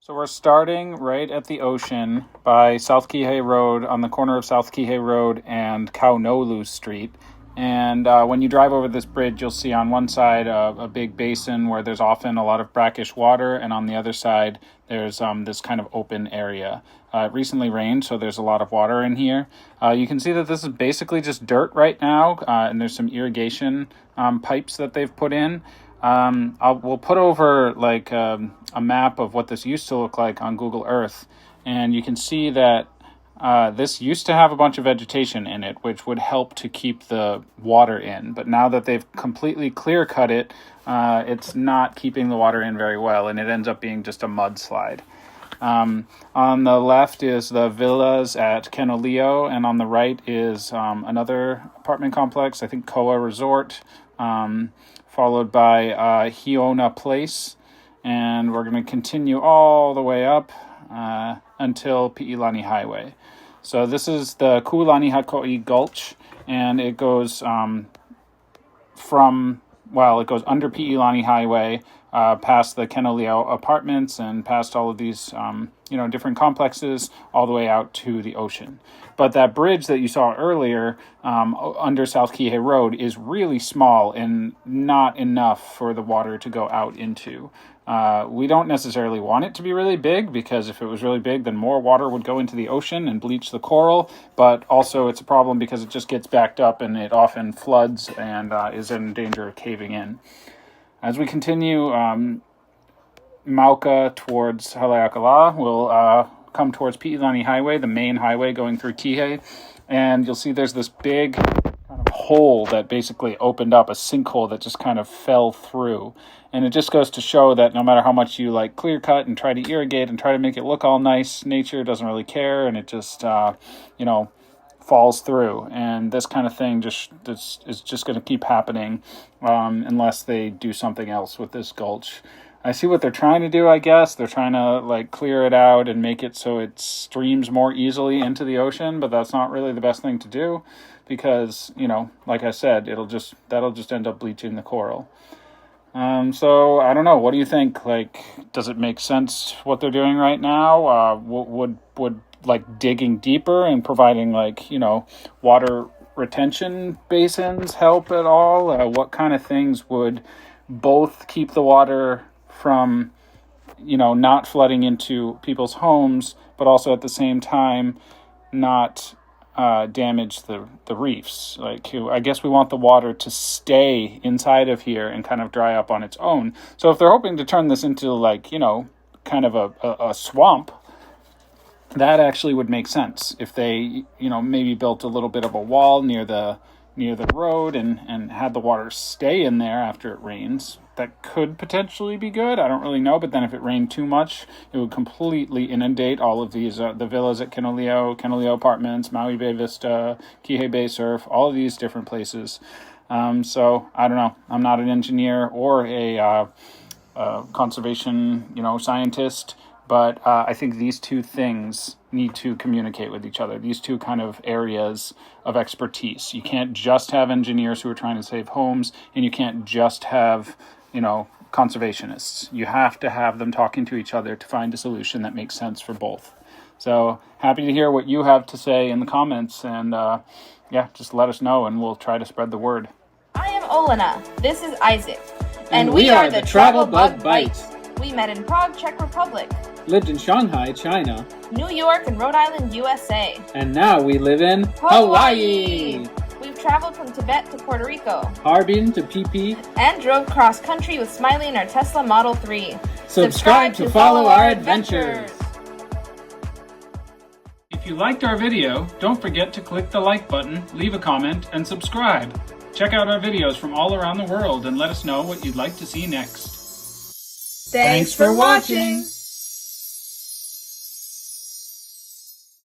So we're starting right at the ocean by South Kihei Road, on the corner of South Kihei Road and Kaunolu Street. And when you drive over this bridge, you'll see on one side a big basin where there's often a lot of brackish water, and on the other side there's this kind of open area. It recently rained, so there's a lot of water in here. You can see that this is basically just dirt right now, and there's some irrigation pipes that they've put in. We'll put over like a map of what this used to look like on Google Earth, and you can see that this used to have a bunch of vegetation in it, which would help to keep the water in. But now that they've completely clear cut it, it's not keeping the water in very well, and it ends up being just a mudslide. On the left is the villas at Kenoleo, and on the right is another apartment complex, I think Koa Resort, followed by Hiona Place, and we're going to continue all the way up until Pi'ilani Highway. So this is the lanihako'i Gulch, and it goes it goes under Pi'ilani Highway, past the Kenoleo apartments and past all of these different complexes, all the way out to the ocean. But that bridge that you saw earlier under South Kihei Road is really small and not enough for the water to go out into. We don't necessarily want it to be really big, because if it was really big, then more water would go into the ocean and bleach the coral. But also it's a problem because it just gets backed up and it often floods and is in danger of caving in. As we continue Mauka towards Haleakala, we'll come towards Pi'ilani Highway, the main highway going through Kihei, and you'll see there's this big kind of hole that basically opened up, a sinkhole that just kind of fell through. And it just goes to show that no matter how much you clear cut and try to irrigate and try to make it look all nice, nature doesn't really care, and it just falls through. And this kind of thing is just going to keep happening unless they do something else with this gulch. I see what they're trying to do, I guess. They're trying to clear it out and make it so it streams more easily into the ocean, but that's not really the best thing to do because, like I said, that'll just end up bleaching the coral. So I don't know. What do you think? Does it make sense what they're doing right now? Would digging deeper and providing water retention basins help at all? What kind of things would both keep the water from, not flooding into people's homes, but also at the same time not damage the reefs? I guess we want the water to stay inside of here and kind of dry up on its own. So if they're hoping to turn this into kind of a swamp, that actually would make sense. If they maybe built a little bit of a wall near the road and had the water stay in there after it rains, that could potentially be good. I don't really know, but then if it rained too much, it would completely inundate all of these, the villas at Kenoleo Apartments, Maui Bay Vista, Kihei Bay Surf, all of these different places. So I don't know. I'm not an engineer or a conservation, scientist, but I think these two things need to communicate with each other, these two kind of areas of expertise. You can't just have engineers who are trying to save homes, and you can't just have, conservationists. You have to have them talking to each other to find a solution that makes sense for both. So happy to hear what you have to say in the comments, and just let us know, and we'll try to spread the word. I am Olena. This is Isaac. And we are the TheTravelBugBite. We met in Prague, Czech Republic. Lived in Shanghai, China. New York and Rhode Island, USA. And now we live in Hawaii. We've traveled from Tibet to Puerto Rico. Harbin to PP. And drove cross country with Smiley in our Tesla Model 3. Subscribe to follow our adventures. If you liked our video, don't forget to click the like button, leave a comment, and subscribe. Check out our videos from all around the world and let us know what you'd like to see next. Thanks for watching!